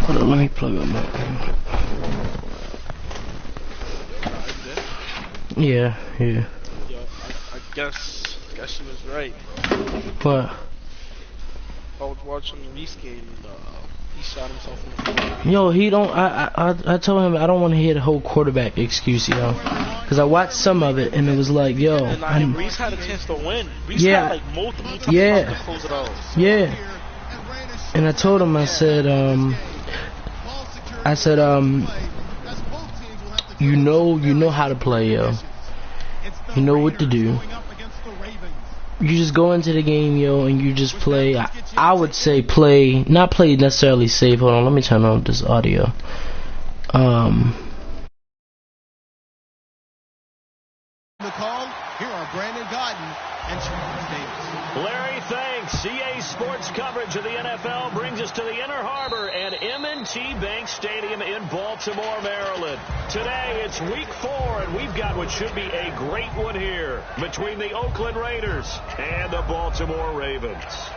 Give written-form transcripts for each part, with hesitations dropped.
Hold on, let me plug up my. Yeah. Yo, I guess she was right. What? I was watching the Reese game and he shot himself in the foot. Yo, he don't. I told him I don't want to hear the whole quarterback excuse, yo, because I watched some of it and it was like, yo. And Reese had a chance to win. Reese had like multiple times to close it out. Yeah. And I told him, I said, you know how to play, yo. You know what to do. You just go into the game, yo, and you just play. I would say play, not play necessarily safe. Hold on, let me turn on this audio. The call. Here are Brandon Gaudin and Charles Davis. Larry, thanks. CA Sports coverage of the NFL brings us to the Inner Harbor and M&T Bank Stadium in Baltimore, Maryland. Today, it's week 4, and we've got what should be a great one here between the Oakland Raiders and the Baltimore Ravens.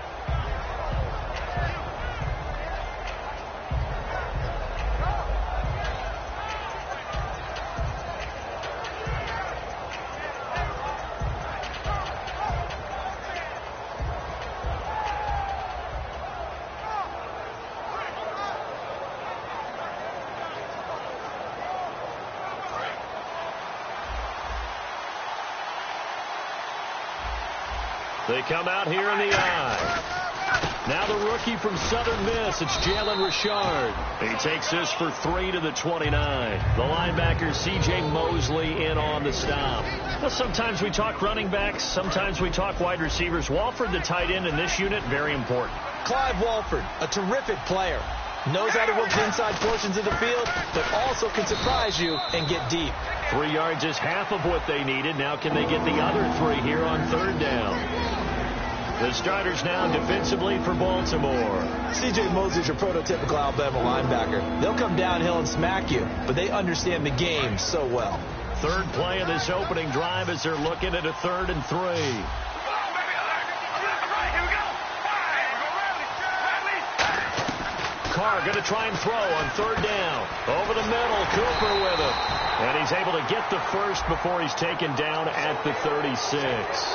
They come out here in the eye. Now the rookie from Southern Miss, it's Jalen Richard. He takes this for 3 to the 29. The linebacker, C.J. Mosley, in on the stop. Well, sometimes we talk running backs, sometimes we talk wide receivers. Walford, the tight end in this unit, very important. Clive Walford, a terrific player. Knows how to work the inside portions of the field, but also can surprise you and get deep. 3 yards is half of what they needed. Now can they get the other 3 here on 3rd down? The starters now defensively for Baltimore. C.J. Mosley's your prototypical Alabama linebacker. They'll come downhill and smack you, but they understand the game so well. 3rd play of this opening drive as they're looking at a 3rd and 3. Carr going to try and throw on 3rd down. Over the middle, Cooper with it. And he's able to get the first before he's taken down at the 36.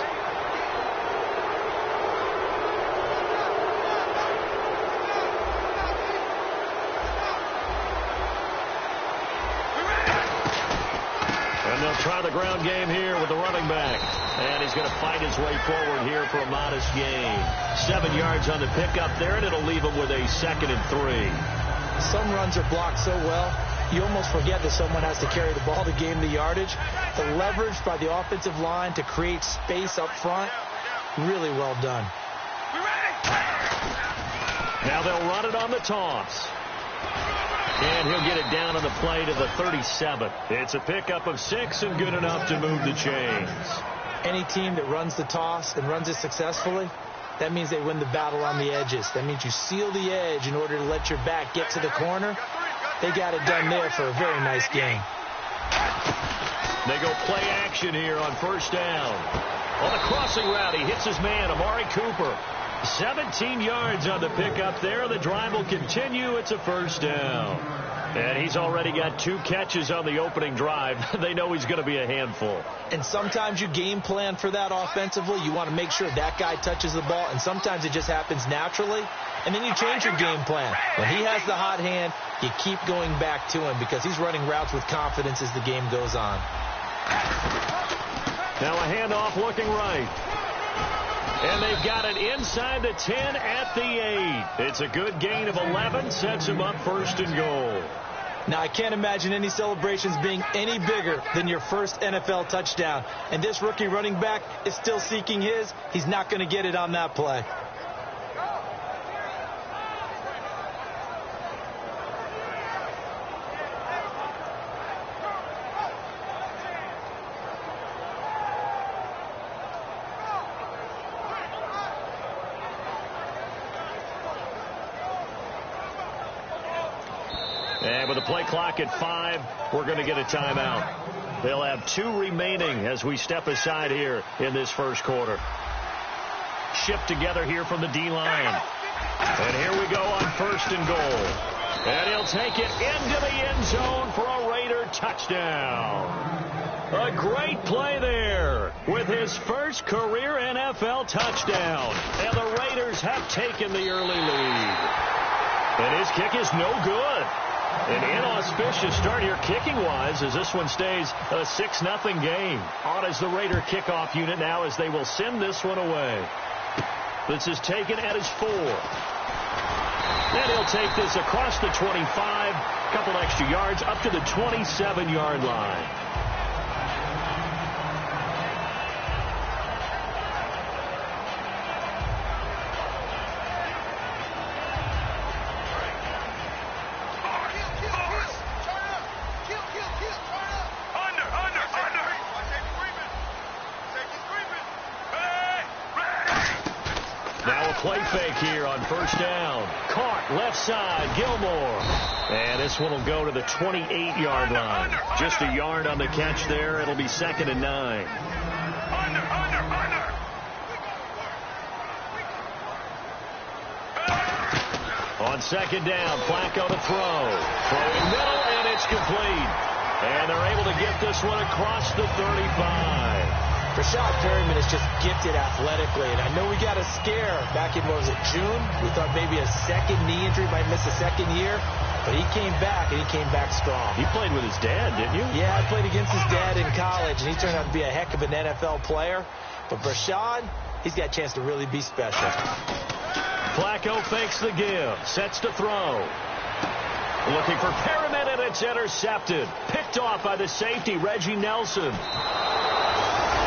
They'll try the ground game here with the running back. And he's going to fight his way forward here for a modest gain. 7 yards on the pickup there, and it'll leave him with a 2nd and 3. Some runs are blocked so well, you almost forget that someone has to carry the ball to gain the yardage. The leverage by the offensive line to create space up front, really well done. Now they'll run it on the toss. And he'll get it down on the play to the 37. It's a pickup of 6 and good enough to move the chains. Any team that runs the toss and runs it successfully, that means they win the battle on the edges. That means you seal the edge in order to let your back get to the corner. They got it done there for a very nice gain. They go play action here on 1st down. On the crossing route, he hits his man, Amari Cooper. 17 yards on the pickup there. The drive will continue. It's a 1st down. And he's already got 2 catches on the opening drive. They know he's going to be a handful. And sometimes you game plan for that offensively. You want to make sure that guy touches the ball, and sometimes it just happens naturally. And then you change your game plan. When he has the hot hand, you keep going back to him because he's running routes with confidence as the game goes on. Now a handoff looking right. And they've got it inside the 10 at the 8. It's a good gain of 11. Sets him up 1st and goal. Now, I can't imagine any celebrations being any bigger than your first NFL touchdown. And this rookie running back is still seeking his. He's not going to get it on that play. And with the play clock at 5, we're going to get a timeout. They'll have 2 remaining as we step aside here in this 1st quarter. Shipped together here from the D-line. And here we go on 1st and goal. And he'll take it into the end zone for a Raider touchdown. A great play there with his first career NFL touchdown. And the Raiders have taken the early lead. And his kick is no good. An inauspicious start here kicking-wise as this one stays a 6-0 game. On as the Raider kickoff unit now as they will send this one away. This is taken at his 4. And he'll take this across the 25, a couple extra yards up to the 27-yard line. Play fake here on 1st down. Caught left side, Gilmore. And this one will go to the 28-yard line. Just a yard on the catch there. It'll be 2nd and 9. On 2nd down, Flacco to throw. Throwing middle, and it's complete. And they're able to get this one across the 35. Rashad Perryman is just gifted athletically, and I know we got a scare back in, what was it, June? We thought maybe a 2nd knee injury, might miss a 2nd year, but he came back, and he came back strong. He played with his dad, didn't you? Yeah, I played against his dad in college, and he turned out to be a heck of an NFL player. But Rashad, he's got a chance to really be special. Flacco fakes the give. Sets to throw. Looking for Perriman, and it's intercepted. Picked off by the safety, Reggie Nelson.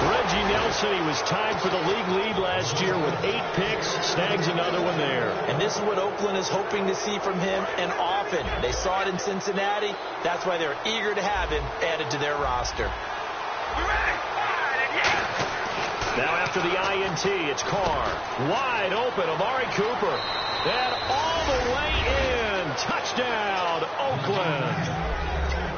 Reggie Nelson, he was tied for the league lead last year with 8 picks. Snags another one there. And this is what Oakland is hoping to see from him, and often. They saw it in Cincinnati. That's why they're eager to have him added to their roster. Now after the INT, it's Carr. Wide open, Amari Cooper. And all the way in. Touchdown, Oakland.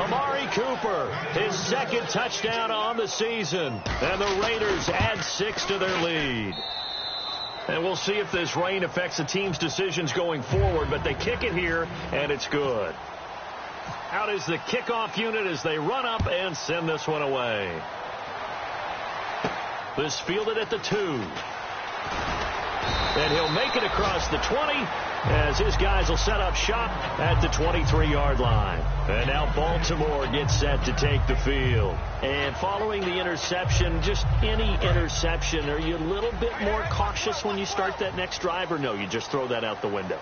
Amari Cooper, his second touchdown on the season. And the Raiders add 6 to their lead. And we'll see if this rain affects the team's decisions going forward, but they kick it here, and it's good. Out is the kickoff unit as they run up and send this one away. This fielded at the 2. And he'll make it across the 20 as his guys will set up shop at the 23-yard line. And now Baltimore gets set to take the field. And following the interception, just any interception, are you a little bit more cautious when you start that next drive, or no, you just throw that out the window?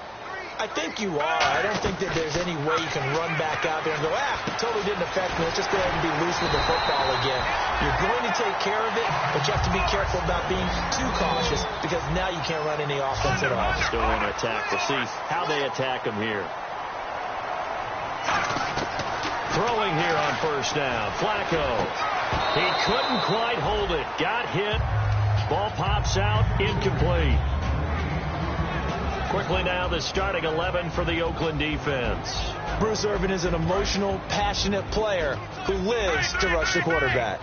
I think you are. I don't think that there's any way you can run back out there and go, totally didn't affect me. Let's just go ahead and be loose with the football again. You're going to take care of it, but you have to be careful about being too cautious because now you can't run any offense at all. Still want to attack. We'll see how they attack them here. Throwing here on first down. Flacco. He couldn't quite hold it. Got hit. Ball pops out. Incomplete. Quickly now, the starting 11 for the Oakland defense. Bruce Irvin is an emotional, passionate player who lives to rush the quarterback.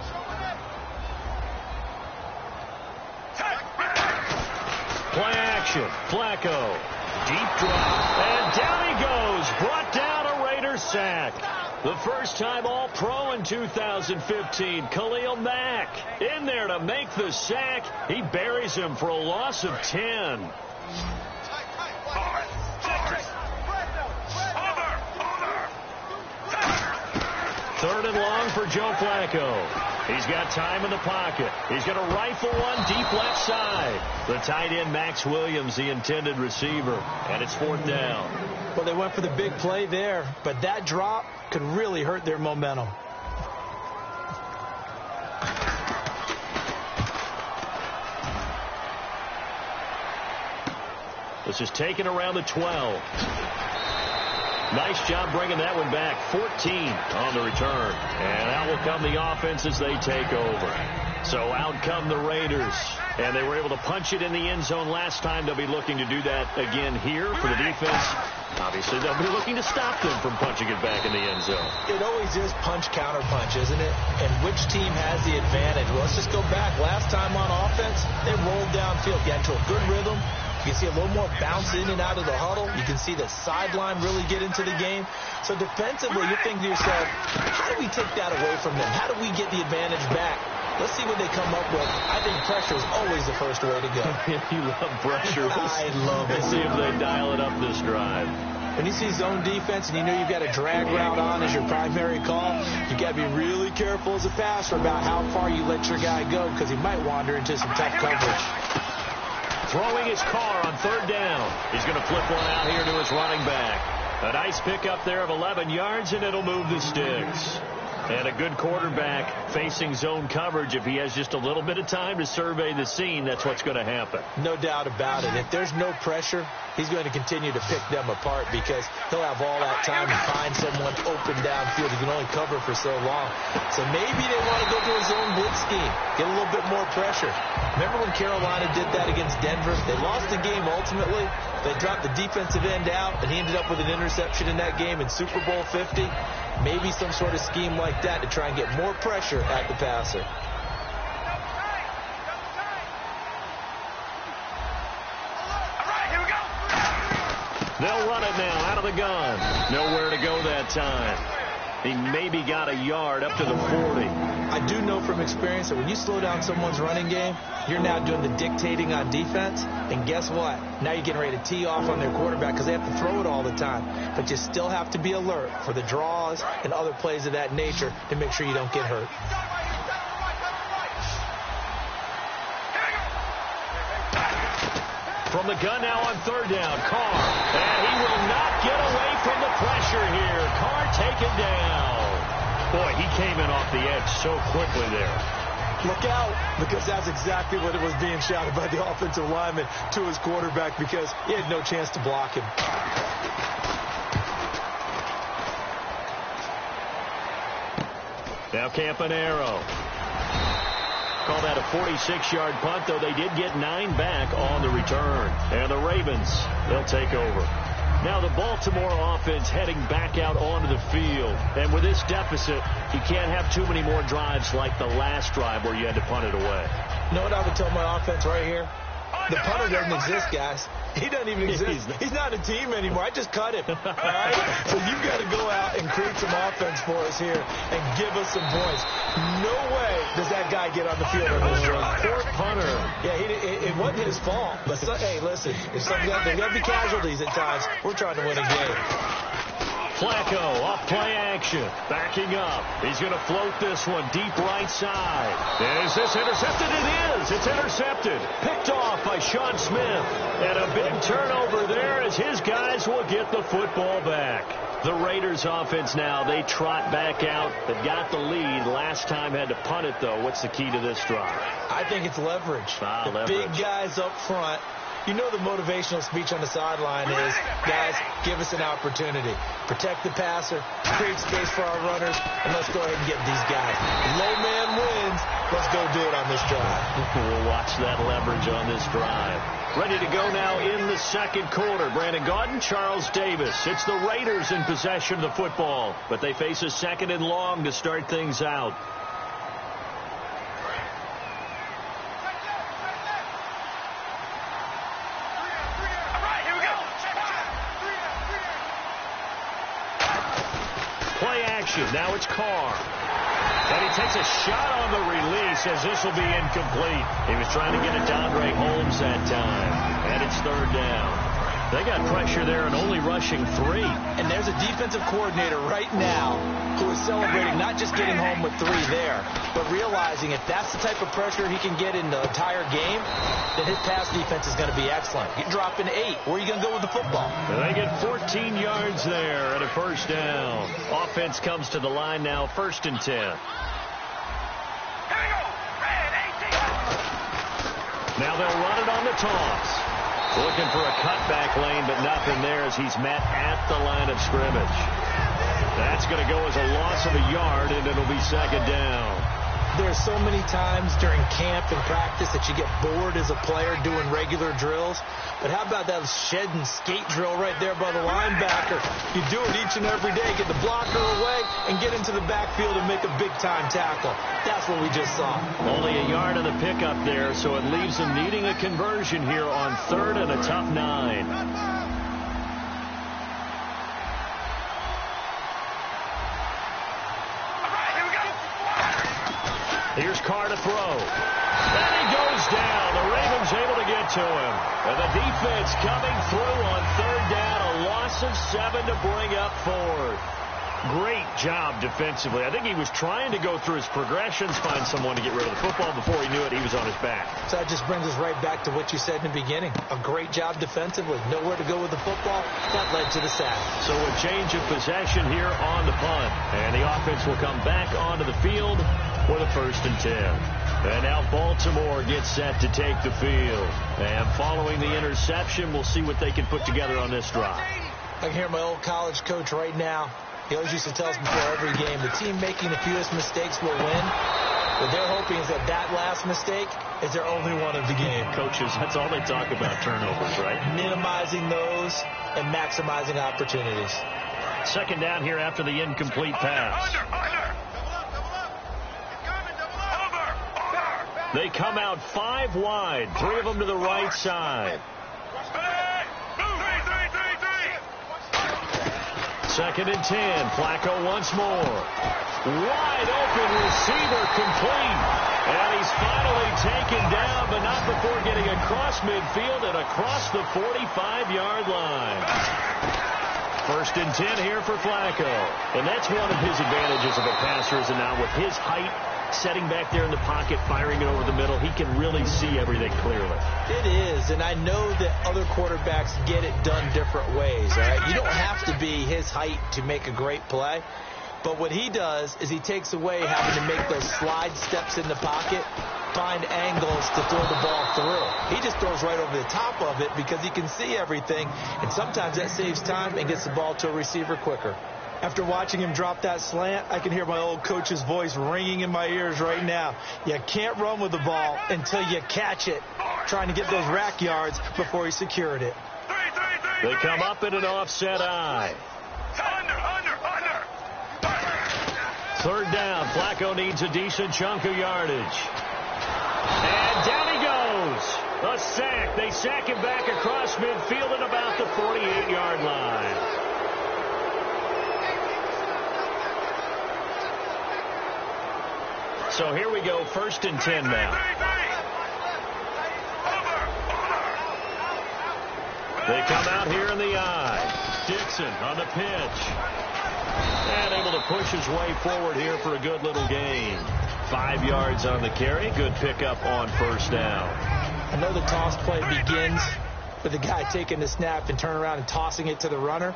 Play action. Flacco. Deep drop. And down he goes. Brought down a Raiders sack. The first time All-Pro in 2015. Khalil Mack in there to make the sack. He buries him for a loss of 10. Third and long for Joe Flacco. He's got time in the pocket. He's going to rifle one deep left side. The tight end, Max Williams, the intended receiver. And it's 4th down. Well, they went for the big play there, but that drop could really hurt their momentum. This is taken around the 12. Nice job bringing that one back. 14 on the return. And out will come the offense as they take over. So out come the Raiders. And they were able to punch it in the end zone last time. They'll be looking to do that again here for the defense. Obviously, they'll be looking to stop them from punching it back in the end zone. It always is punch, counter punch, isn't it? And which team has the advantage? Well, let's just go back. Last time on offense, they rolled downfield. Get into a good rhythm. You can see a little more bounce in and out of the huddle. You can see the sideline really get into the game. So defensively, you're thinking to yourself, how do we take that away from them? How do we get the advantage back? Let's see what they come up with. I think pressure is always the first way to go. You love pressure. I love it. Let's see if they dial it up this drive. When you see zone defense and you know you've got a drag route on as your primary call, you got to be really careful as a passer about how far you let your guy go because he might wander into some tough coverage. Throwing his car on 3rd down. He's going to flip one out here to his running back. A nice pickup there of 11 yards, and it'll move the sticks. And a good quarterback facing zone coverage. If he has just a little bit of time to survey the scene, that's what's going to happen. No doubt about it. If there's no pressure, he's going to continue to pick them apart because he'll have all that time to find someone open downfield. He can only cover for so long. So maybe they want to go to a zone blitz scheme, get a little bit more pressure. Remember when Carolina did that against Denver? They lost the game ultimately. They dropped the defensive end out, and he ended up with an interception in that game in Super Bowl 50. Maybe some sort of scheme like that to try and get more pressure at the passer. They'll run it now out of the gun. Nowhere to go that time. He maybe got a yard up to the 40. I do know from experience that when you slow down someone's running game, you're now doing the dictating on defense. And guess what? Now you're getting ready to tee off on their quarterback because they have to throw it all the time. But you still have to be alert for the draws and other plays of that nature to make sure you don't get hurt. From the gun now on third down, Carr. And he will not get away from the pressure here. Carr taken down. Boy, he came in off the edge so quickly there. Look out, because that's exactly what it was being shouted by the offensive lineman to his quarterback, because he had no chance to block him. Now Campanaro. Call that a 46-yard punt, though they did get 9 back on the return. And the Ravens, they'll take over. Now the Baltimore offense heading back out onto the field. And with this deficit, you can't have too many more drives like the last drive where you had to punt it away. You know what I would tell my offense right here? The punter doesn't exist, guys. He doesn't even exist. He's not a team anymore. I just cut him. All right? So you've got to go out and create some offense for us here and give us some points. No way does that guy get on the field on this drive. Poor punter. Yeah, it wasn't his fault. But hey, listen, if there's got to be casualties at times, we're trying to win a game. Flacco off play action. Backing up. He's going to float this one deep right side. Is this intercepted? It is. It's intercepted. Picked off by Sean Smith. And a big turnover there as his guys will get the football back. The Raiders offense now, they trot back out. They've got the lead. Last time had to punt it, though. What's the key to this drive? I think it's leverage. Leverage. Big guys up front. You know the motivational speech on the sideline is, guys, give us an opportunity. Protect the passer, create space for our runners, and let's go ahead and get these guys. Low man wins. Let's go do it on this drive. We'll watch that leverage on this drive. Ready to go now in the second quarter. Brandon Gaudin, Charles Davis. It's the Raiders in possession of the football, but they face a second and long to start things out. Play action. Now it's Carr. And he takes a shot on the release as this will be incomplete. He was trying to get it to Andre Holmes that time. And it's third down. They got pressure there and only rushing 3. And there's a defensive coordinator right now who is celebrating not just getting home with 3 there, but realizing if that's the type of pressure he can get in the entire game, then his pass defense is going to be excellent. You're dropping 8. Where are you going to go with the football? And they get 14 yards there and a first down. Offense comes to the line now, 1st and 10. Now they'll run it on the toss. Looking for a cutback lane, but nothing there as he's met at the line of scrimmage. That's going to go as a loss of a yard, and it'll be second down. There's so many times during camp and practice that you get bored as a player doing regular drills. But how about that shed and skate drill right there by the linebacker? You do it each and every day. Get the blocker away and get into the backfield and make a big-time tackle. That's what we just saw. Only a yard of the pickup there, so it leaves them needing a conversion here on 3rd and a tough 9. Here's Carr to throw. And he goes down. The Ravens able to get to him. And the defense coming through on 3rd down. A loss of 7 to bring up 4th. Great job defensively. I think he was trying to go through his progressions, find someone to get rid of the football. Before he knew it, he was on his back. So that just brings us right back to what you said in the beginning. A great job defensively. Nowhere to go with the football. That led to the sack. So a change of possession here on the punt. And the offense will come back onto the field for the 1st and 10. And now Baltimore gets set to take the field. And following the interception, we'll see what they can put together on this drive. I can hear my old college coach right now. He always used to tell us before every game, the team making the fewest mistakes will win. What they're hoping is that that last mistake is their only one of the game. Coaches, that's all they talk about, turnovers, right? Minimizing those and maximizing opportunities. Second down here after the incomplete pass. They come out 5 wide, 3 of them to the right side. 2nd and 10. Flacco once more. Wide open receiver complete. And he's finally taken down, but not before getting across midfield and across the 45-yard line. 1st and 10 here for Flacco. And that's one of his advantages of a passer, is now with his height setting back there in the pocket, firing it over the middle. He can really see everything clearly. It is, and I know that other quarterbacks get it done different ways, all right? You don't have to be his height to make a great play. But what he does is he takes away having to make those slide steps in the pocket, find angles to throw the ball through. He just throws right over the top of it because he can see everything, and sometimes that saves time and gets the ball to a receiver quicker. After watching him drop that slant, I can hear my old coach's voice ringing in my ears right now. You can't run with the ball until you catch it, trying to get those rack yards before he secured it. They come up in an offset eye. Third down. Flacco needs a decent chunk of yardage. And down he goes. A sack. They sack him back across midfield at about the 48-yard line. So here we go, 1st and 10 now. They come out here in the eye. Dixon on the pitch. And able to push his way forward here for a good little gain. 5 yards on the carry. Good pickup on 1st down. I know the toss play begins with the guy taking the snap and turn around and tossing it to the runner.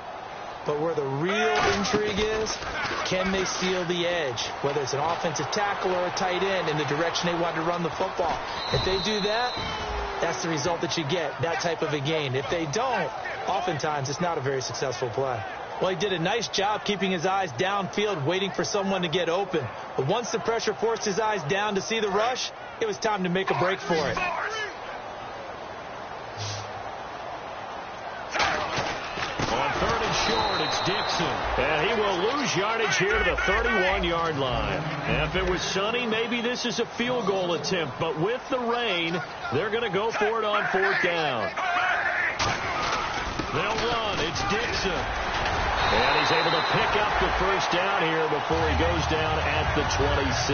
But where the real intrigue is, can they steal the edge? Whether it's an offensive tackle or a tight end in the direction they want to run the football. If they do that, that's the result that you get, that type of a gain. If they don't, oftentimes it's not a very successful play. Well, he did a nice job keeping his eyes downfield, waiting for someone to get open. But once the pressure forced his eyes down to see the rush, it was time to make a break for it. On 3rd and short, it's Dixon. And he will lose yardage here to the 31-yard line. And if it was sunny, maybe this is a field goal attempt. But with the rain, they're going to go for it on 4th down. They'll run. It's Dixon. And he's able to pick up the 1st down here before he goes down at the 26.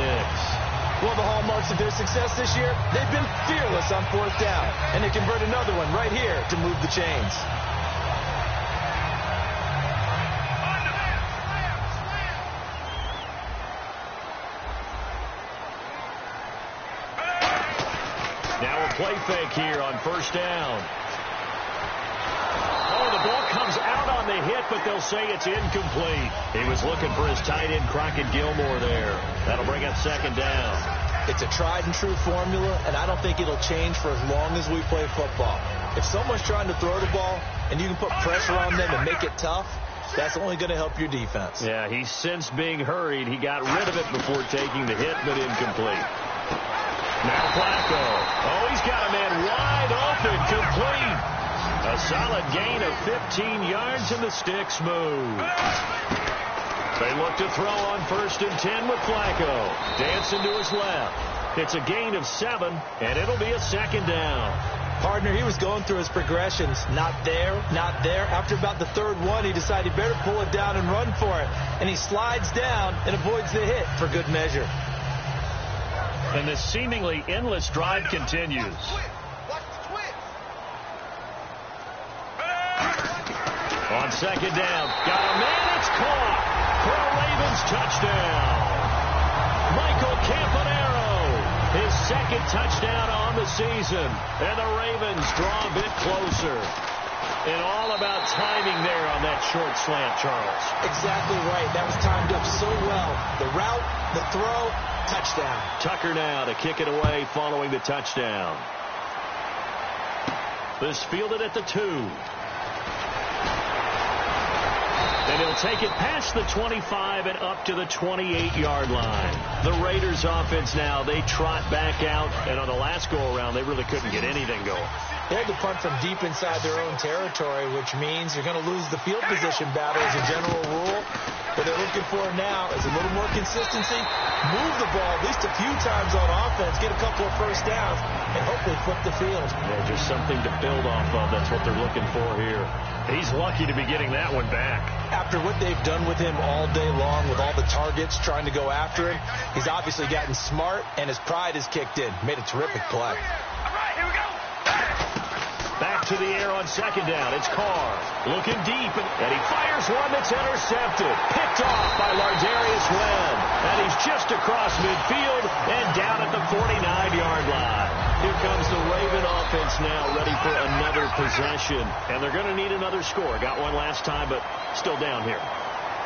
Well, the hallmarks of their success this year, they've been fearless on 4th down. And they convert another one right here to move the chains. Now a play fake here on 1st down. Oh, the ball comes out on the hit, but they'll say it's incomplete. He was looking for his tight end, Crockett Gilmore, there. That'll bring up 2nd down. It's a tried-and-true formula, and I don't think it'll change for as long as we play football. If someone's trying to throw the ball and you can put pressure on them and make it tough, that's only going to help your defense. Yeah, he's since being hurried. He got rid of it before taking the hit, but incomplete. Now Flacco. Oh, he's got a man wide open, complete. A solid gain of 15 yards, and the sticks move. They look to throw on 1st and 10 with Flacco. Dancing to his left. It's a gain of 7, and it'll be a 2nd down. Partner, he was going through his progressions. Not there, not there. After about the 3rd one, he decided he better pull it down and run for it. And he slides down and avoids the hit for good measure. And this seemingly endless drive continues. On 2nd down, got a man, it's caught for a Ravens touchdown. Michael Campanaro, his 2nd touchdown on the season, and the Ravens draw a bit closer. And all about timing there on that short slant, Charles. Exactly right. That was timed up so well. The route, the throw, touchdown. Tucker now to kick it away following the touchdown. This fielded at the 2. And he'll take it past the 25 and up to the 28-yard line. The Raiders offense now, they trot back out. And on the last go-around, they really couldn't get anything going. They had to punt from deep inside their own territory, which means you're going to lose the field position battle as a general rule. What they're looking for now is a little more consistency, move the ball at least a few times on offense, get a couple of 1st downs, and hopefully flip the field. Yeah, just something to build off of. That's what they're looking for here. He's lucky to be getting that one back. After what they've done with him all day long with all the targets trying to go after him, he's obviously gotten smart, and his pride has kicked in. Made a terrific play. Back to the air on second down. It's Carr looking deep, and he fires one that's intercepted. Picked off by Lardarius Webb. And he's just across midfield and down at the 49-yard line. Here comes the Raven offense now, ready for another possession. And they're going to need another score. Got one last time, but still down here.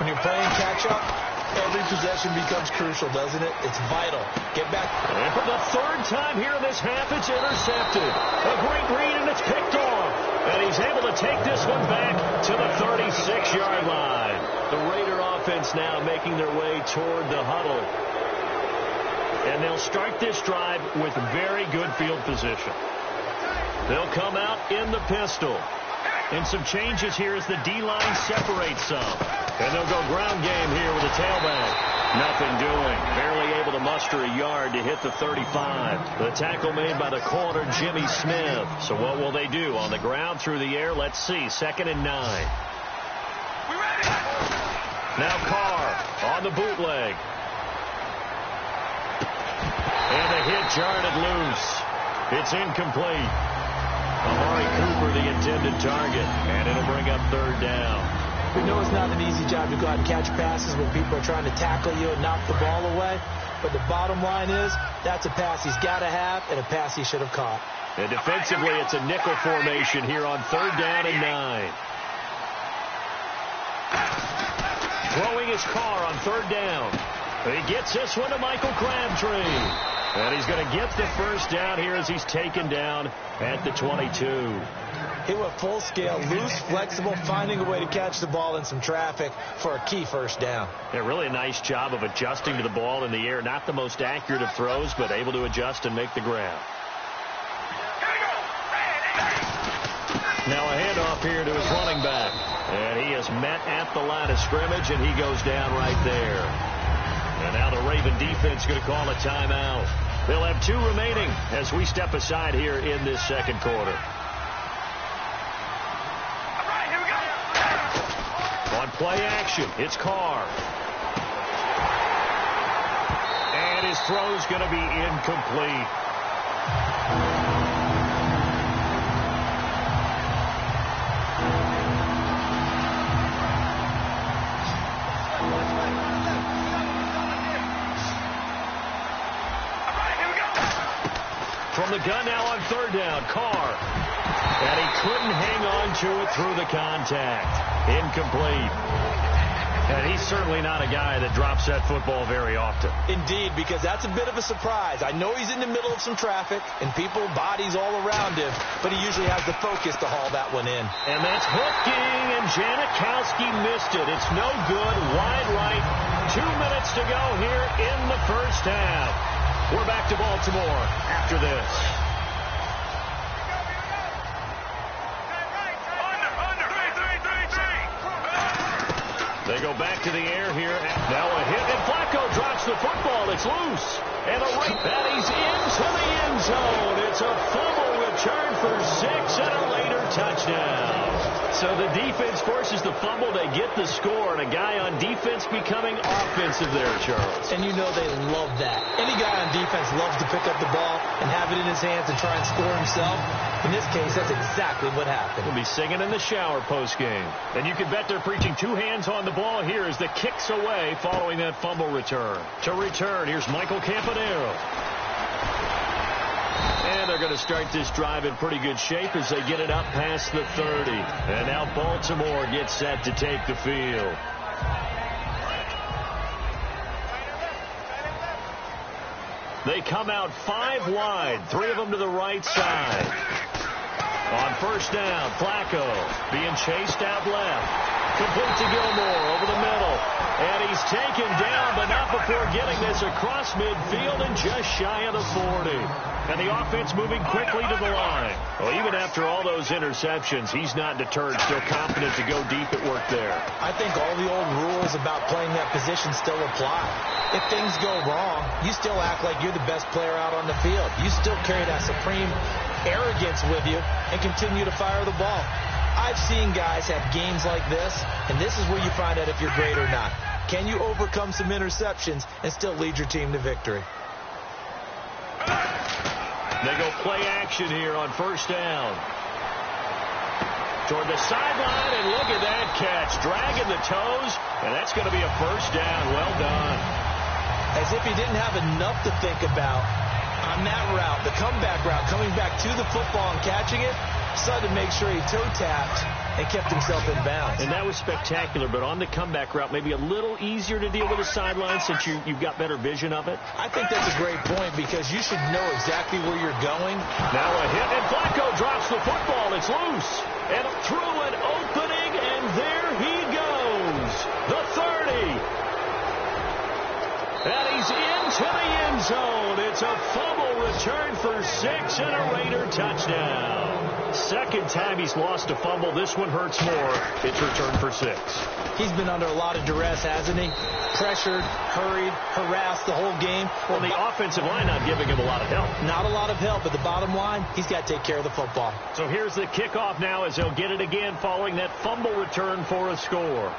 When you're playing catch-up, every possession becomes crucial, doesn't it? It's vital. Get back. And for the third time here in this half, it's intercepted. A great read, and it's picked off. And he's able to take this one back to the 36-yard line. The Raider offense now making their way toward the huddle. And they'll start this drive with very good field position. They'll come out in the pistol. And some changes here as the D-line separates some. And they'll go ground game here with a tailback. Nothing doing. Barely able to muster a yard to hit the 35. The tackle made by the corner, Jimmy Smith. So what will they do? On the ground, through the air? Let's see. 2nd and 9. Now Carr on the bootleg. And the hit jarred loose. It's incomplete. Amari Cooper, the intended target. And it'll bring up 3rd down. We know it's not an easy job to go out and catch passes when people are trying to tackle you and knock the ball away. But the bottom line is, that's a pass he's got to have and a pass he should have caught. And defensively, it's a nickel formation here on 3rd down and 9. Throwing his Carr on 3rd down. He gets this one to Michael Crabtree. And he's going to get the first down here as he's taken down at the 22. He went full scale, loose, flexible, finding a way to catch the ball in some traffic for a key first down. Yeah, really a nice job of adjusting to the ball in the air. Not the most accurate of throws, but able to adjust and make the grab. Now a handoff here to his running back. And he is met at the line of scrimmage, and he goes down right there. And now the Raven defense going to call a timeout. They'll have 2 remaining as we step aside here in this second quarter. On play action, it's Carr. And his throw's going to be incomplete. From the gun now on 3rd down, Carr. And he couldn't hang on to it through the contact. Incomplete. And he's certainly not a guy that drops that football very often. Indeed, because that's a bit of a surprise. I know he's in the middle of some traffic and people, bodies all around him, but he usually has the focus to haul that one in. And that's hooking, and Janikowski missed it. It's no good. Wide right. 2 minutes to go here in the first half. We're back to Baltimore after this. They go back to the air here. Now a hit, and Flacco drops the football. It's loose. And a right, and he's into the end zone. It's a fumble return for 6 and a later touchdown. So the defense forces the fumble. They get the score, and a guy on defense becoming offensive there, Charles. And you know they love that. Any guy on defense loves to pick up the ball and have it in his hands and try and score himself. In this case, that's exactly what happened. He'll be singing in the shower post-game. And you can bet they're preaching 2 hands on the ball here as the kick's away following that fumble return. To return, here's Michael Campanaro. And they're going to start this drive in pretty good shape as they get it up past the 30. And now Baltimore gets set to take the field. They come out 5 wide, 3 of them to the right side. On 1st down, Flacco being chased out left. Complete to Gilmore over the middle. And he's taken down, but not before getting this across midfield and just shy of the 40. And the offense moving quickly to the line. Well, even after all those interceptions, he's not deterred, still confident to go deep at work there. I think all the old rules about playing that position still apply. If things go wrong, you still act like you're the best player out on the field. You still carry that supreme arrogance with you and continue to fire the ball. I've seen guys have games like this, and this is where you find out if you're great or not. Can you overcome some interceptions and still lead your team to victory? They go play action here on 1st down. toward the sideline, and look at that catch. Dragging the toes, and that's going to be a first down. Well done. As if he didn't have enough to think about on that route, the comeback route, coming back to the football and catching it, decided to make sure he toe-tapped and kept himself in bounds. And that was spectacular, but on the comeback route, maybe a little easier to deal with the sideline since you've got better vision of it. I think that's a great point because you should know exactly where you're going. Now a hit, and Flacco drops the football. It's loose. And through an opening, and there he goes. The 30. And he's into the end zone. It's a fumble return for 6 and a Raider touchdown. Second time he's lost a fumble. This one hurts more. It's returned for 6. He's been under a lot of duress, hasn't he? Pressured, hurried, harassed the whole game. Well, the offensive line not giving him a lot of help. Not a lot of help, but the bottom line, he's got to take care of the football. So here's the kickoff now as they'll get it again following that fumble return for a score.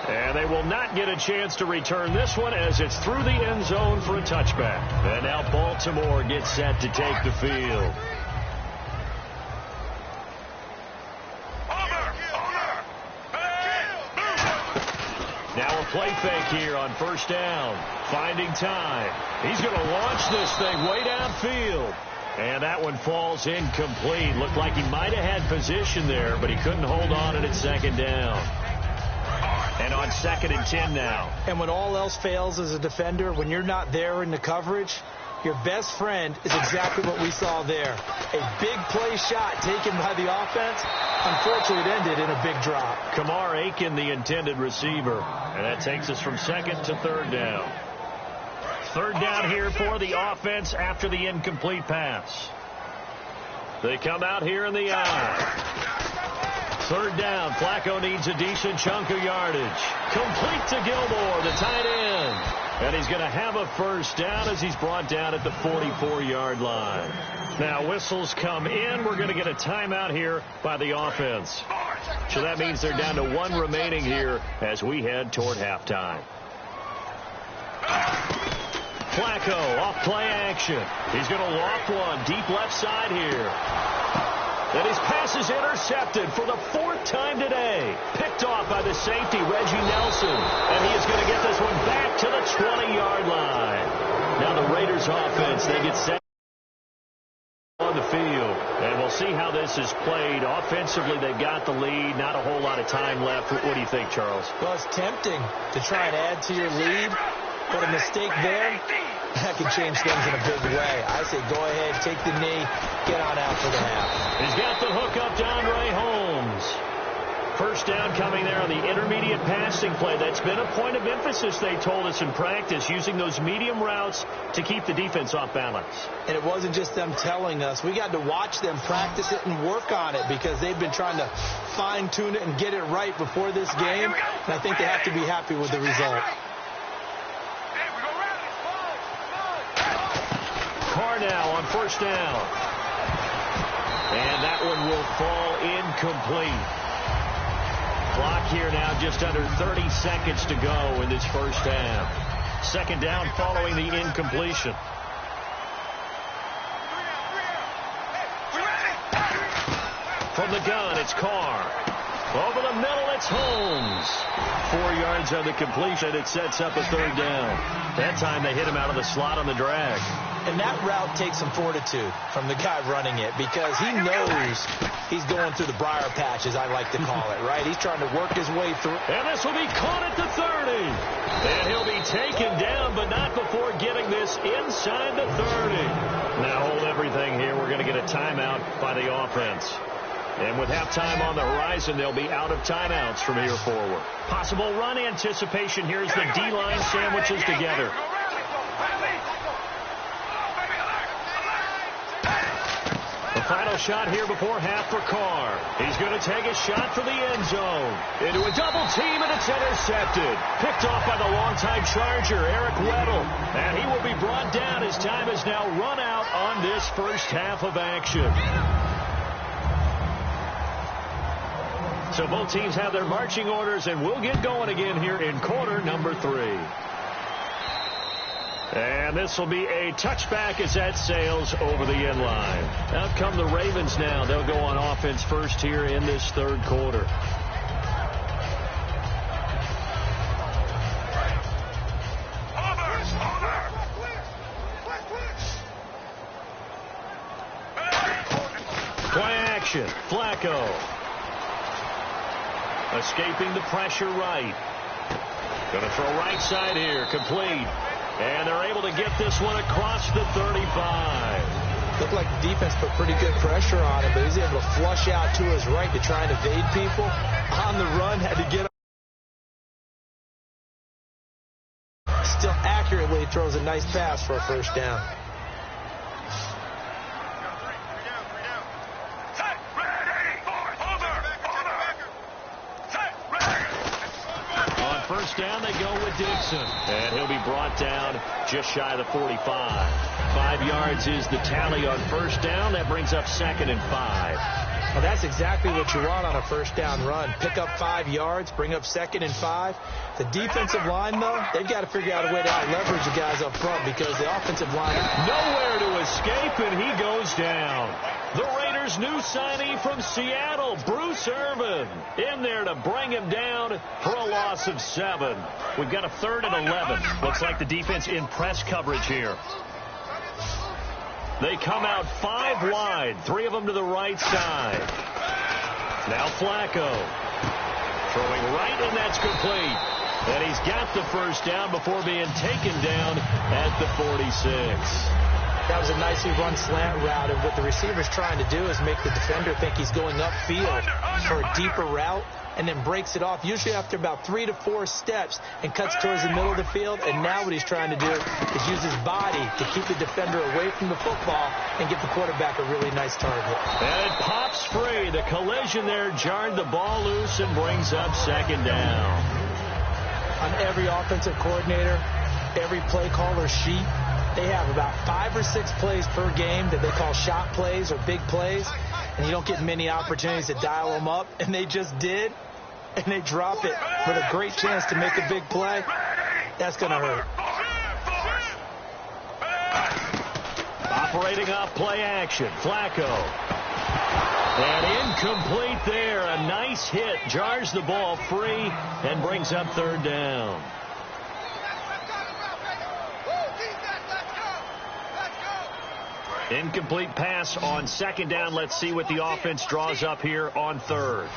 And they will not get a chance to return this one as it's through the end zone for a touchback. And now Baltimore gets set to take the field. Now a play fake here on first down. Finding time. He's going to launch this thing way downfield. And that one falls incomplete. Looked like he might have had position there, but he couldn't hold on at second down. And on 2nd and 10 now. And when all else fails as a defender, when you're not there in the coverage, your best friend is exactly what we saw there. A big play shot taken by the offense. Unfortunately, it ended in a big drop. Kamar Aiken, the intended receiver. And that takes us from 2nd to 3rd down. 3rd down here for the offense after the incomplete pass. They come out here in the eye. 3rd down. Flacco needs a decent chunk of yardage. Complete to Gilmore, the tight end. And he's going to have a first down as he's brought down at the 44-yard line. Now whistles come in. We're going to get a timeout here by the offense. So that means they're down to 1 remaining here as we head toward halftime. Flacco off play action. He's going to loft one deep left side here. And his pass is intercepted for the 4th time today. Picked off by the safety, Reggie Nelson. And he is going to get this one back to the 20-yard line. Now the Raiders offense, they get set on the field. And we'll see how this is played. Offensively, they've got the lead. Not a whole lot of time left. What do you think, Charles? Well, it's tempting to try and add to your lead. But a mistake there, that can change things in a big way. I say go ahead, take the knee, get on out for the half. He's got the hook up to Andre Holmes. First down coming there on the intermediate passing play. That's been a point of emphasis, they told us in practice, using those medium routes to keep the defense off balance. And it wasn't just them telling us. We got to watch them practice it and work on it because they've been trying to fine-tune it and get it right before this game. And I think they have to be happy with the result. Carr now on first down. And that one will fall incomplete. Clock here now just under 30 seconds to go in this first half. 2nd down following the incompletion. From the gun, it's Carr. Over the middle, it's Holmes. 4 yards on the completion. It sets up a 3rd down. That time they hit him out of the slot on the drag. And that route takes some fortitude from the guy running it because he knows he's going through the briar patch, as I like to call it, right? He's trying to work his way through. And this will be caught at the 30. And he'll be taken down, but not before getting this inside the 30. Now hold everything here. We're going to get a timeout by the offense. And with halftime on the horizon, they'll be out of timeouts from here forward. Possible run anticipation here as the D-line sandwiches together. The final shot here before half for Carr. He's going to take a shot for the end zone. Into a double team, and it's intercepted. Picked off by the longtime Charger, Eric Weddle. And he will be brought down as time has now run out on this first half of action. So both teams have their marching orders, and we'll get going again here in quarter number 3. And this will be a touchback as that sails over the end line. Out come the Ravens now. They'll go on offense first here in this third quarter. Play action. Flacco. Escaping the pressure right. Going to throw right side here. Complete. And they're able to get this one across the 35. Looked like the defense put pretty good pressure on him, but he's able to flush out to his right to try and evade people. On the run, had to get up. Still accurately throws a nice pass for a first down. First down, they go with Dixon. And he'll be brought down just shy of the 45. 5 yards is the tally on first down. That brings up 2nd and 5. Well, that's exactly what you want on a first down run. Pick up 5 yards, bring up 2nd and 5. The defensive line, though, they've got to figure out a way to out-leverage the guys up front because the offensive line... Nowhere to escape, and he goes down. The Raiders' new signee from Seattle, Bruce Irvin, in there to bring him down for a loss of 7. We've got a 3rd and 11. Looks like the defense in press coverage here. They come out 5 wide, 3 of them to the right side. Now Flacco throwing right, and that's complete. And he's got the first down before being taken down at the 46. That was a nicely run slant route, and what the receiver's trying to do is make the defender think he's going upfield for a deeper route, and then breaks it off, usually after about 3 to 4 steps, and cuts towards the middle of the field. And now what he's trying to do is use his body to keep the defender away from the football and give the quarterback a really nice target. And it pops free. The collision there jarred the ball loose and brings up 2nd down. On every offensive coordinator, every play caller sheet, they have about 5 or 6 plays per game that they call shot plays or big plays, and you don't get many opportunities to dial them up, and they just did, and they drop it with a great chance to make a big play. That's going to hurt. Operating off play action, Flacco. And incomplete there. A nice hit. Jars the ball free and brings up 3rd down. Incomplete pass on 2nd down. Let's see what the offense draws up here on 3rd.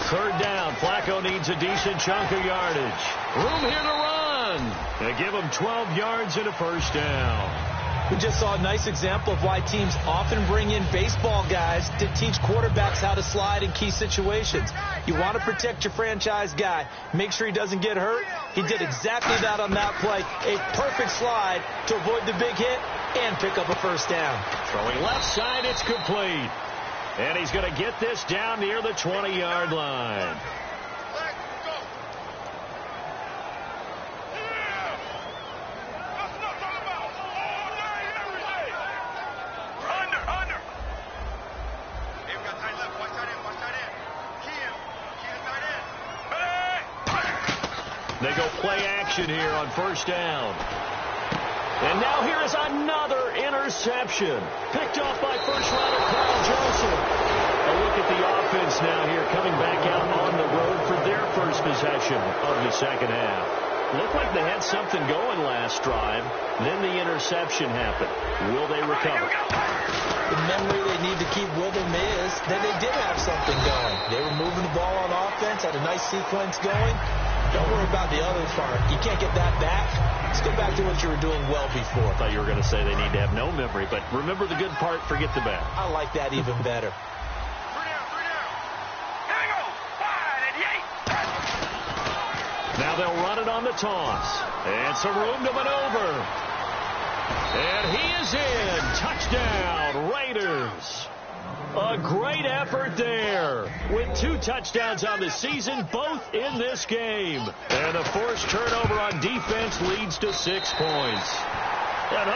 Third down. Flacco needs a decent chunk of yardage. Room here to run. They give him 12 yards and a first down. We just saw a nice example of why teams often bring in baseball guys to teach quarterbacks how to slide in key situations. You want to protect your franchise guy. Make sure he doesn't get hurt. He did exactly that on that play. A perfect slide to avoid the big hit and pick up a first down. Throwing left side, it's complete. And he's going to get this down near the 20-yard line. They go play action here on first down. And now here is another interception. Picked off by first-rounder Carl Joseph. A look at the offense now here, coming back out on the road for their first possession of the second half. Looked like they had something going last drive. Then the interception happened. Will they recover? The memory they need to keep with them is that they did have something going. They were moving the ball on offense, had a nice sequence going. Don't worry about the other part. You can't get that back. Let's go back to what you were doing well before. I thought you were going to say they need to have no memory, but remember the good part, forget the bad. I like that even better. Now they'll run it on the toss. And some room to maneuver. And he is in. Touchdown, Raiders. A great effort there with 2 touchdowns on the season, both in this game. And a forced turnover on defense leads to 6 points. And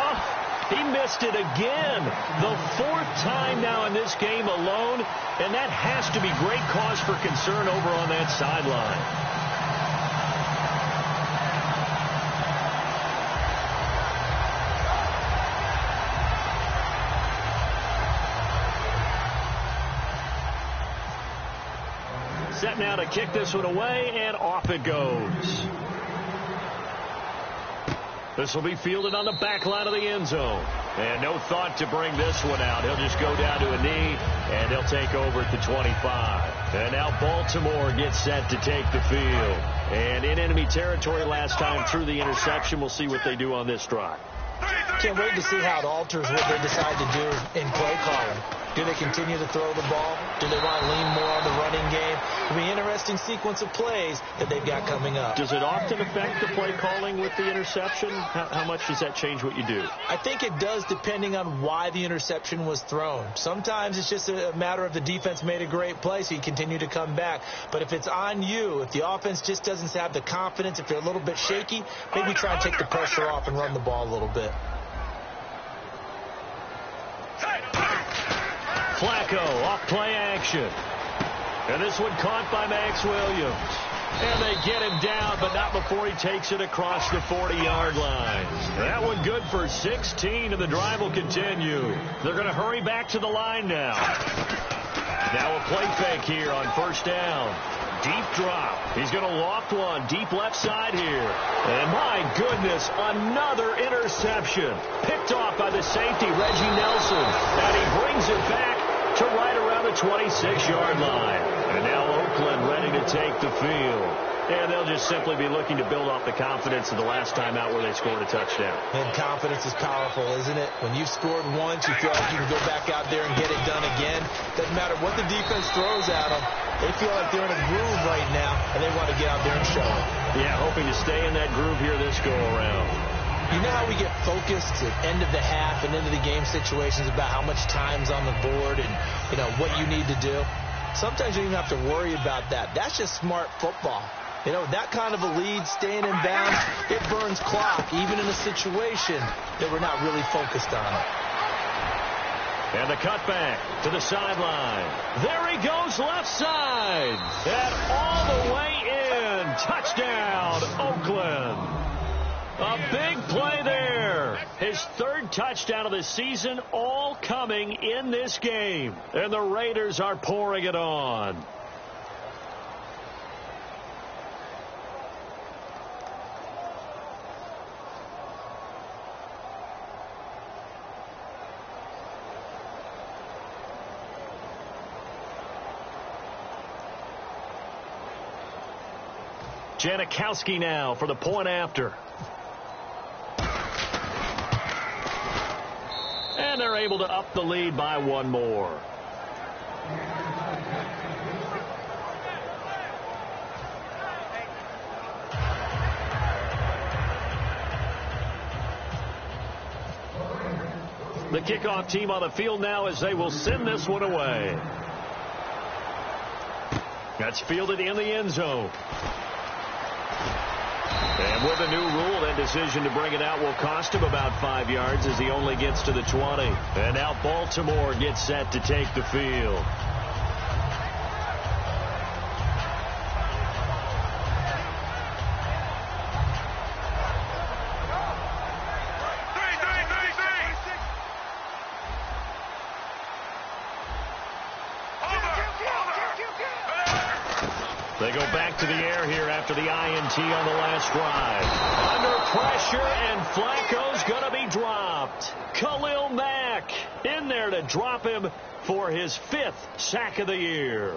He missed it again. The 4th time now in this game alone, and that has to be great cause for concern over on that sideline. Set now to kick this one away, and off it goes. This will be fielded on the back line of the end zone. And no thought to bring this one out. He'll just go down to a knee, and he'll take over at the 25. And now Baltimore gets set to take the field. And in enemy territory last time through the interception. We'll see what they do on this drive. Can't wait to see how it alters what they decide to do in play calling. Do they continue to throw the ball? Do they want to lean more on the running game? It'll be an interesting sequence of plays that they've got coming up. Does it often affect the play calling with the interception? How much does that change what you do? I think it does, depending on why the interception was thrown. Sometimes it's just a matter of the defense made a great play, so you continue to come back. But if it's on you, if the offense just doesn't have the confidence, if they're a little bit shaky, maybe try and take the pressure off and run the ball a little bit. Flacco off play action. And this one caught by Max Williams. And they get him down, but not before he takes it across the 40-yard line. That one good for 16, and the drive will continue. They're going to hurry back to the line now. Now a play fake here on first down. Deep drop. He's going to loft one deep left side here. And my goodness, another interception. Picked off by the safety, Reggie Nelson. And he brings it back to right around the 26-yard line. And now Oakland ready to take the field. And they'll just simply be looking to build off the confidence of the last time out where they scored a touchdown. And confidence is powerful, isn't it? When you've scored once, you feel like you can go back out there and get it done again. Doesn't matter what the defense throws at them. They feel like they're in a groove right now, and they want to get out there and show it. Yeah, hoping to stay in that groove here this go-around. You know how we get focused at end of the half and into the game situations about how much time's on the board and, you know, what you need to do? Sometimes you don't even have to worry about that. That's just smart football. You know, that kind of a lead, staying in bounds, it burns clock, even in a situation that we're not really focused on it. And the cutback to the sideline. There he goes left side. And all the way in. Touchdown, Oakland. A big play there. His 3rd touchdown of the season, all coming in this game. And the Raiders are pouring it on. Janikowski now for the point after. And they're able to up the lead by one more. The kickoff team on the field now as they will send this one away. That's fielded in the end zone. And with a new rule, that decision to bring it out will cost him about 5 yards as he only gets to the 20. And now Baltimore gets set to take the field. They go back to the air here after the INT on the last drive. Under pressure, and Flacco's going to be dropped. Khalil Mack in there to drop him for his 5th sack of the year.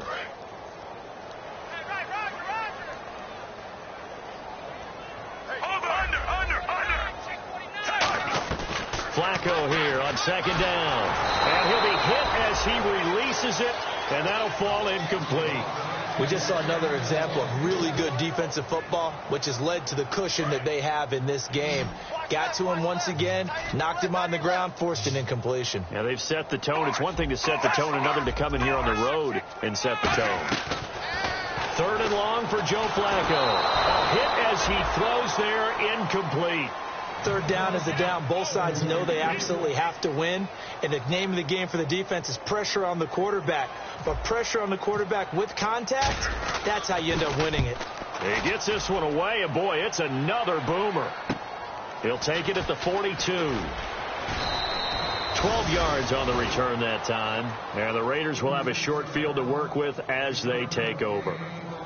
Flacco here on 2nd down. And he'll be hit as he releases it, and that'll fall incomplete. We just saw another example of really good defensive football, which has led to the cushion that they have in this game. Got to him once again, knocked him on the ground, forced an incompletion. Yeah, they've set the tone. It's one thing to set the tone, another to come in here on the road and set the tone. 3rd and long for Joe Flacco. A hit as he throws there, incomplete. third down is a down. Both sides know they absolutely have to win. And the name of the game for the defense is pressure on the quarterback. But pressure on the quarterback with contact, that's how you end up winning it. He gets this one away, and boy, it's another boomer. He'll take it at the 42. 12 yards on the return that time. And the Raiders will have a short field to work with as they take over.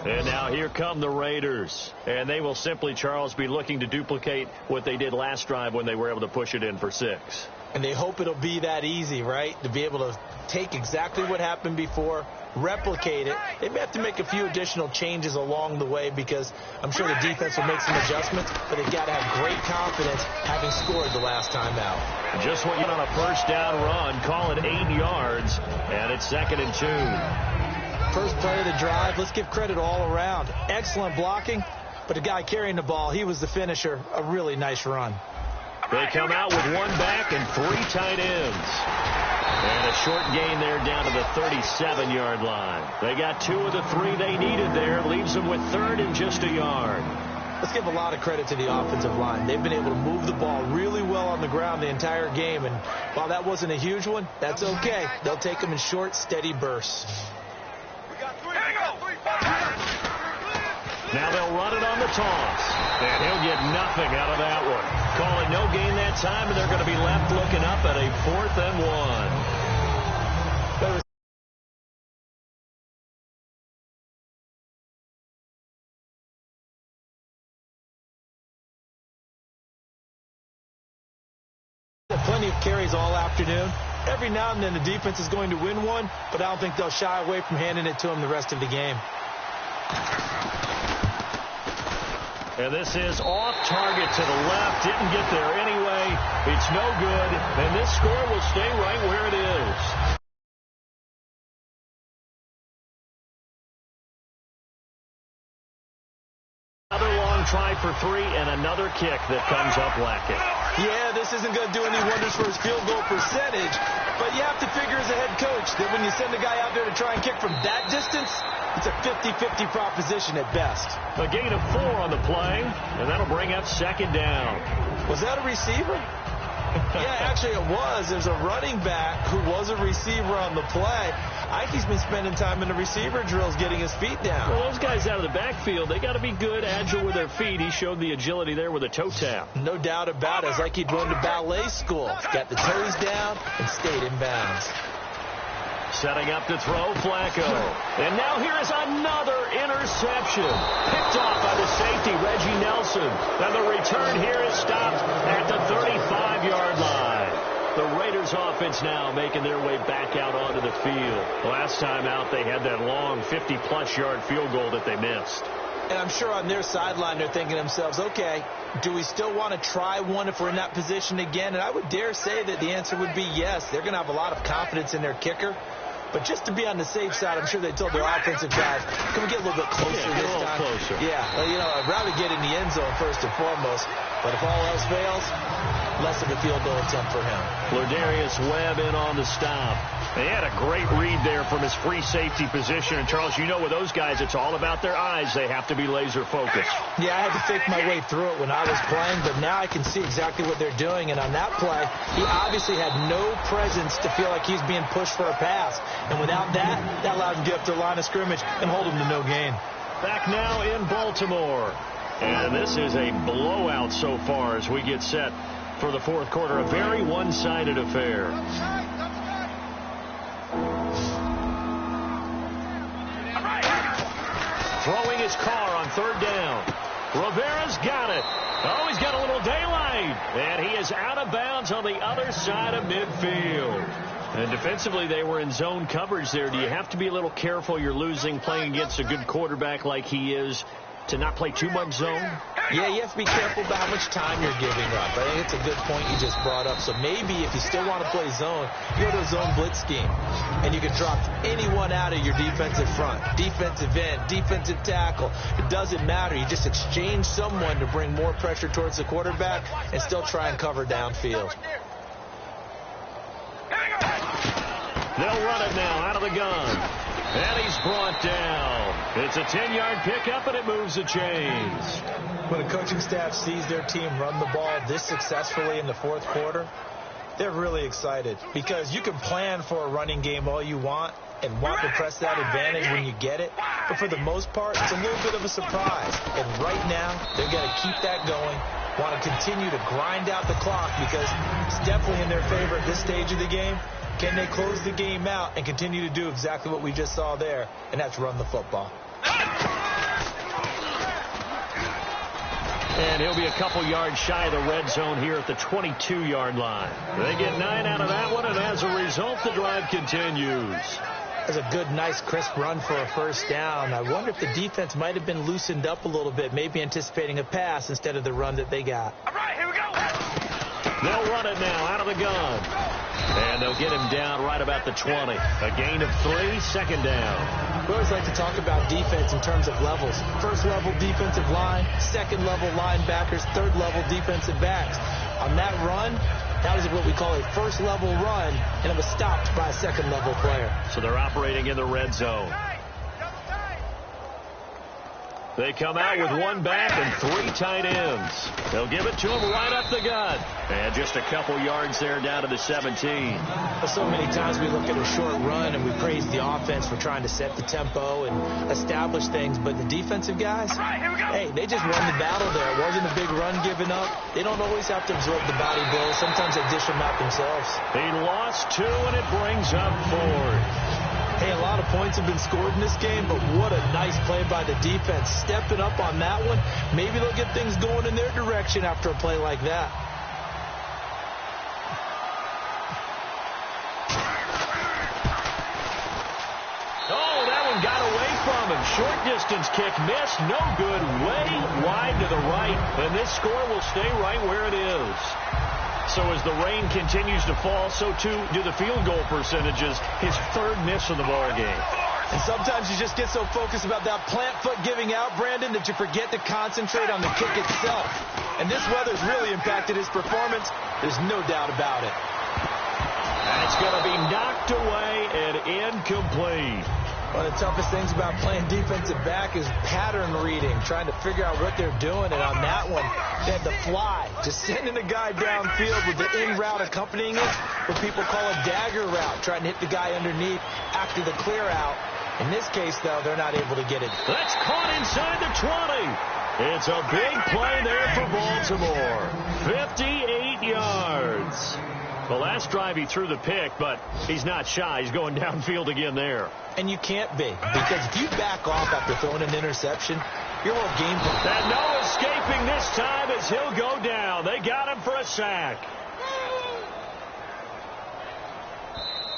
And now here come the Raiders. And they will simply, Charles, be looking to duplicate what they did last drive when they were able to push it in for 6. And they hope it'll be that easy, right? To be able to take exactly what happened before, replicate it. They may have to make a few additional changes along the way because I'm sure the defense will make some adjustments, but they've got to have great confidence having scored the last time out. Just what you on a first down run, call it 8 yards, and it's 2nd and 2. First play of the drive, let's give credit all around. Excellent blocking, but the guy carrying the ball, he was the finisher. A really nice run. They come out with 1 back and 3 tight ends. And a short gain there down to the 37-yard line. They got 2 of the 3 they needed there. Leaves them with 3rd and just a yard. Let's give a lot of credit to the offensive line. They've been able to move the ball really well on the ground the entire game. And while that wasn't a huge one, that's okay. They'll take them in short, steady bursts. Now they'll run it on the toss. And he'll get nothing out of that one. Call it no gain that time, and they're going to be left looking up at a 4th and 1. Plenty of carries all afternoon. Every now and then the defense is going to win one, but I don't think they'll shy away from handing it to him the rest of the game. And this is off target to the left. Didn't get there anyway. It's no good. And this score will stay right where it is. Another long try for 3 and another kick that comes up lacking. Yeah, this isn't going to do any wonders for his field goal percentage, but you have to figure as a head coach that when you send a guy out there to try and kick from that distance, it's a 50-50 proposition at best. A gain of 4 on the play, and that'll bring up 2nd down. Was that a receiver? Yeah, actually it was. There's a running back who was a receiver on the play. Ike's been spending time in the receiver drills getting his feet down. Well, those guys out of the backfield, they got to be good, agile with their feet. He showed the agility there with a toe tap. No doubt about it. It's like he'd gone to ballet school. Got the toes down and stayed in bounds. Setting up to throw, Flacco. And now here is another interception. Picked off by the safety, Reggie Nelson. And the return here is stopped at the 35-yard line. The Raiders offense now making their way back out onto the field. Last time out, they had that long 50-plus yard field goal that they missed. And I'm sure on their sideline they're thinking to themselves, okay, do we still want to try one if we're in that position again? And I would dare say that the answer would be yes. They're going to have a lot of confidence in their kicker. But just to be on the safe side, I'm sure they told their offensive guys, can we get a little bit closer this time? Closer. Yeah, well, you know, I'd rather get in the end zone first and foremost. But if all else fails, less of a field goal attempt for him. Lardarius Webb in on the stop. They had a great read there from his free safety position. And, Charles, you know with those guys, it's all about their eyes. They have to be laser focused. Yeah, I had to fake my way through it when I was playing, but now I can see exactly what they're doing. And on that play, he obviously had no presence to feel like he's being pushed for a pass. And without that, that allowed him to get up to the line of scrimmage and hold him to no gain. Back now in Baltimore. And this is a blowout so far as we get set for the 4th quarter. A very one-sided affair. Throwing his car on 3rd down. Rivera's got it. Oh, he's got a little daylight. And he is out of bounds on the other side of midfield. And defensively, they were in zone coverage there. Do you have to be a little careful? You're losing playing against a good quarterback like he is to not play too much zone? Yeah, you have to be careful about how much time you're giving up. I think it's a good point you just brought up. So maybe if you still want to play zone, you go to a zone blitz scheme. And you can drop anyone out of your defensive front. Defensive end, defensive tackle. It doesn't matter. You just exchange someone to bring more pressure towards the quarterback and still try and cover downfield. They'll run it now out of the gun. And he's brought down. It's a 10-yard pickup, and it moves the chains. When the coaching staff sees their team run the ball this successfully in the fourth quarter, they're really excited, because you can plan for a running game all you want and want to press that advantage when you get it. But for the most part, it's a little bit of a surprise. And right now, they're going to keep that going, want to continue to grind out the clock, because it's definitely in their favor at this stage of the game. Can they close the game out and continue to do exactly what we just saw there, and that's run the football. And he'll be a couple yards shy of the red zone here at the 22-yard line. They get 9 out of that one, and as a result, the drive continues. That's a good, nice, crisp run for a first down. I wonder if the defense might have been loosened up a little bit, maybe anticipating a pass instead of the run that they got. All right, here we go. They'll run it now out of the gun. And they'll get him down right about the 20. A gain of 3, second down. We always like to talk about defense in terms of levels. First-level defensive line, second-level linebackers, third-level defensive backs. On that run, that was what we call a first-level run, and it was stopped by a second-level player. So they're operating in the red zone. They come out with 1 back and 3 tight ends. They'll give it to him right up the gut. And just a couple yards there down to the 17. So many times we look at a short run and we praise the offense for trying to set the tempo and establish things. But the defensive guys, hey, they just won the battle there. It wasn't a big run given up. They don't always have to absorb the body blows. Sometimes they dish them out themselves. He lost 2, and it brings up 4. Hey, a lot of points have been scored in this game, but what a nice play by the defense. Stepping up on that one. Maybe they'll get things going in their direction after a play like that. Oh, that one got away from him. Short distance kick missed. No good. Way wide to the right. And this score will stay right where it is. So as the rain continues to fall, so too do the field goal percentages. His 3rd miss of the ball game. And sometimes you just get so focused about that plant foot giving out, Brandon, that you forget to concentrate on the kick itself. And this weather's really impacted his performance. There's no doubt about it. And it's going to be knocked away and incomplete. One of the toughest things about playing defensive back is pattern reading, trying to figure out what they're doing. And on that one, they had the fly, just sending a guy downfield with the in route accompanying it, what people call a dagger route, trying to hit the guy underneath after the clear out. In this case, though, they're not able to get it. That's caught inside the 20. It's a big play there for Baltimore. 58 yards. The last drive he threw the pick, but he's not shy. He's going downfield again there. And you can't be, because if you back off after throwing an interception, your whole game plan. And no escaping this time as he'll go down. They got him for a sack.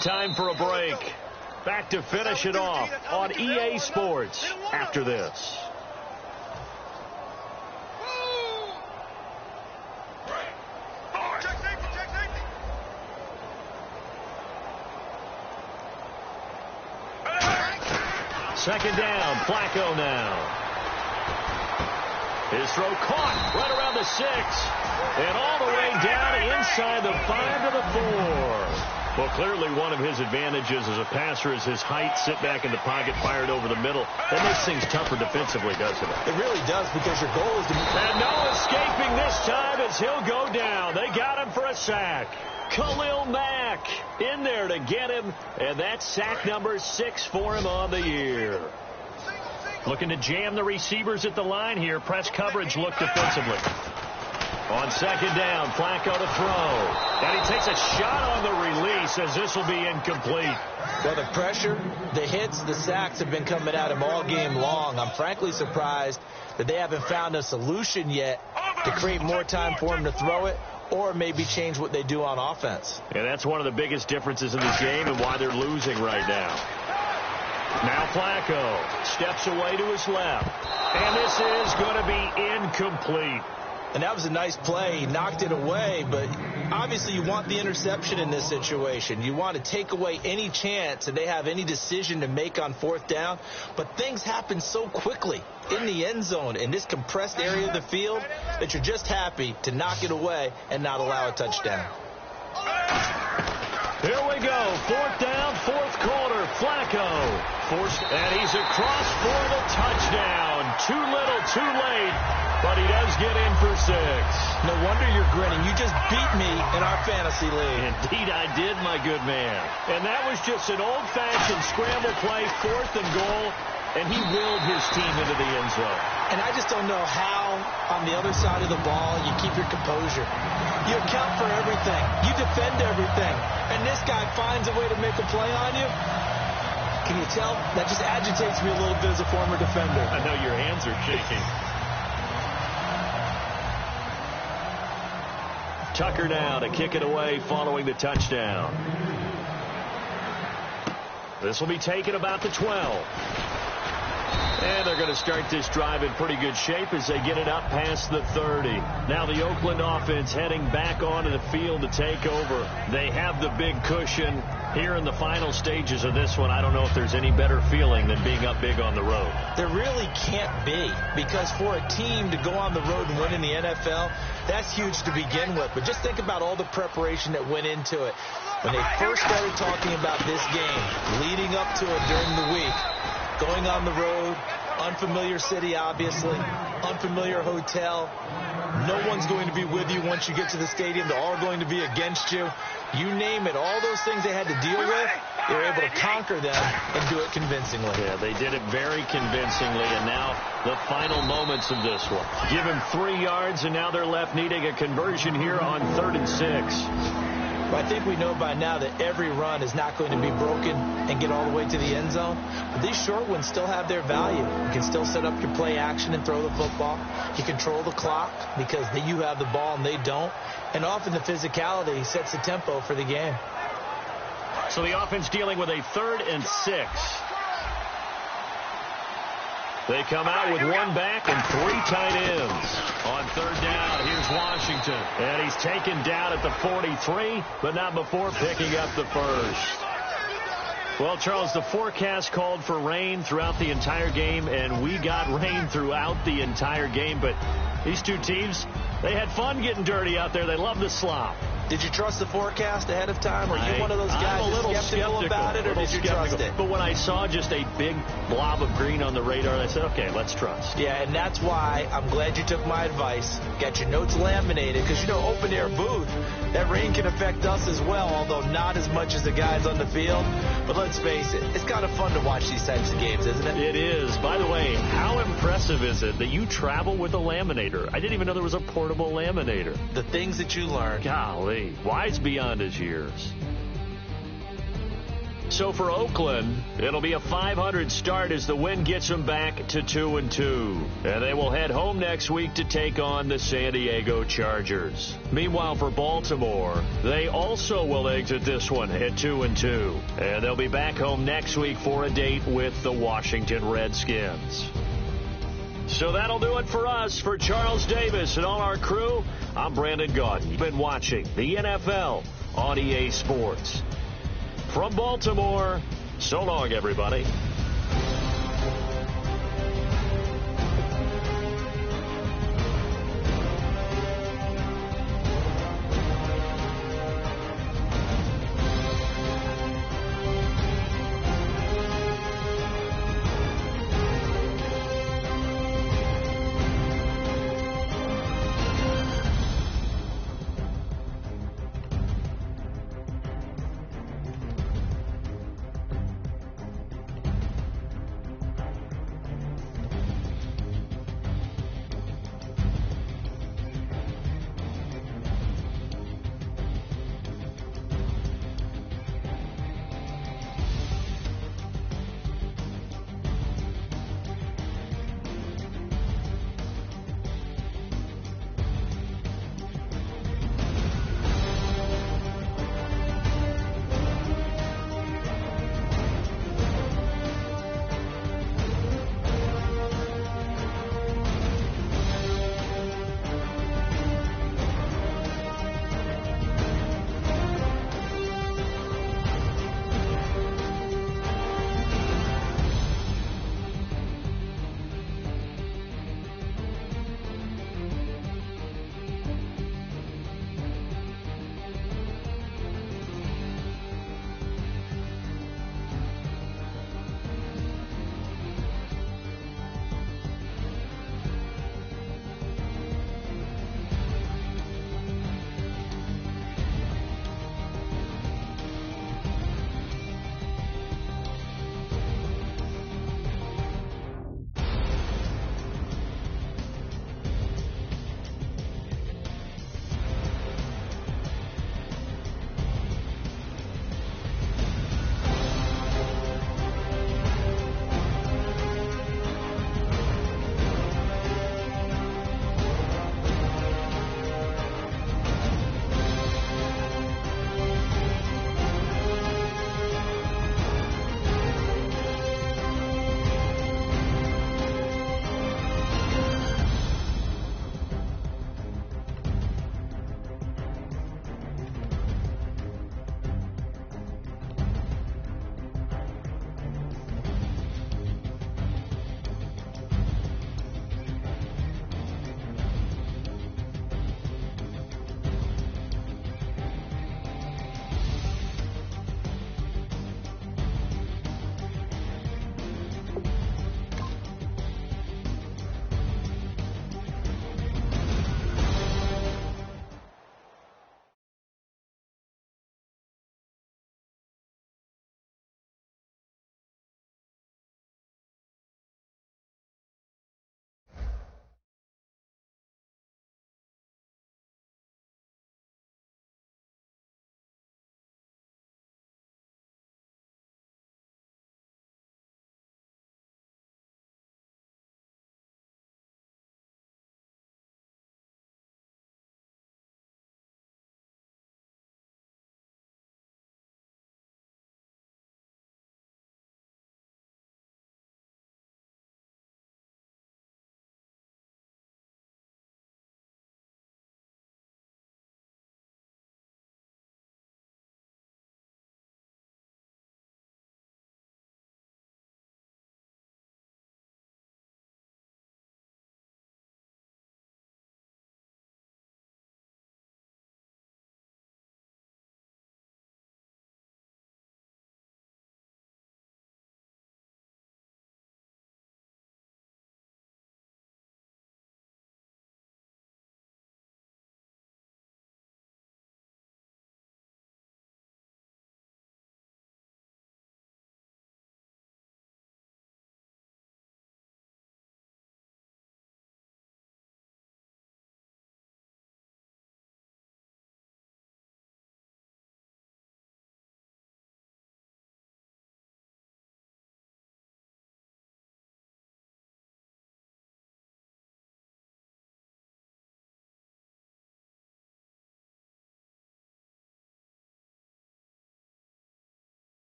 Time for a break. Back to finish it off on EA Sports after this. Second down, Flacco now. His throw caught right around the 6. And all the way down inside the 5 to the 4. Well, clearly one of his advantages as a passer is his height. Sit back in the pocket, fired over the middle. That makes things tougher defensively, doesn't it? It really does, because your goal is to... And no escaping this time as he'll go down. They got him for a sack. Khalil Mack in there to get him, and that's sack number 6 for him on the year. Looking to jam the receivers at the line here. Press coverage look defensively. On second down, Flacco to throw. And he takes a shot on the release as this will be incomplete. Well, the pressure, the hits, the sacks have been coming at him all game long. I'm frankly surprised that they haven't found a solution yet to create more time for him to throw it, or maybe change what they do on offense. And that's one of the biggest differences in this game and why they're losing right now. Now Flacco steps away to his left. And this is going to be incomplete. And that was a nice play. He knocked it away, but obviously you want the interception in this situation. You want to take away any chance that they have any decision to make on fourth down. But things happen so quickly in the end zone in this compressed area of the field that you're just happy to knock it away and not allow a touchdown. Here we go. Fourth down, fourth quarter. Flacco forced, and he's across for the touchdown. Too little, too late, but he does get in for 6. No wonder you're grinning. You just beat me in our fantasy league. Indeed I did, my good man. And that was just an old-fashioned scramble play, 4th and goal, and he willed his team into the end zone. And I just don't know how, on the other side of the ball, you keep your composure. You account for everything. You defend everything. And this guy finds a way to make a play on you. Can you tell? That just agitates me a little bit as a former defender. I know your hands are shaking. Tucker now to kick it away following the touchdown. This will be taken about the 12. And they're going to start this drive in pretty good shape as they get it up past the 30. Now the Oakland offense heading back onto the field to take over. They have the big cushion here in the final stages of this one. I don't know if there's any better feeling than being up big on the road. There really can't be, because for a team to go on the road and win in the NFL, that's huge to begin with. But just think about all the preparation that went into it. When they first started talking about this game, leading up to it during the week, going on the road, unfamiliar city, obviously, unfamiliar hotel. No one's going to be with you once you get to the stadium. They're all going to be against you. You name it, all those things they had to deal with, they were able to conquer them and do it convincingly. Yeah, they did it very convincingly, and now the final moments of this one. Give him 3 yards, and now they're left needing a conversion here on 3rd and 6. But I think we know by now that every run is not going to be broken and get all the way to the end zone. But these short ones still have their value. You can still set up your play action and throw the football. You control the clock because you have the ball and they don't. And often the physicality sets the tempo for the game. So the offense dealing with a 3rd and 6. They come out with 1 back and 3 tight ends. On 3rd down, here's Washington. And he's taken down at the 43, but not before picking up the first. Well, Charles, the forecast called for rain throughout the entire game, and we got rain throughout the entire game. But these two teams, they had fun getting dirty out there. They love the slop. Did you trust the forecast ahead of time? Were you one of those guys skeptical about it, or did you trust it? But when I saw just a big blob of green on the radar, I said, okay, let's trust. Yeah, and that's why I'm glad you took my advice. Got your notes laminated, because, you know, open-air booth, that rain can affect us as well, although not as much as the guys on the field. But let's face it, it's kind of fun to watch these types of games, isn't it? It is. By the way, how impressive is it that you travel with a laminator? I didn't even know there was a portable laminator. The things that you learn. Golly. Wise beyond his years. So for Oakland, it'll be a 500 start as the win gets them back to 2-2. And they will head home next week to take on the San Diego Chargers. Meanwhile, for Baltimore, they also will exit this one at 2-2. And they'll be back home next week for a date with the Washington Redskins. So that'll do it for us. For Charles Davis and all our crew, I'm Brandon Gaudin. You've been watching the NFL on EA Sports. From Baltimore, so long, everybody.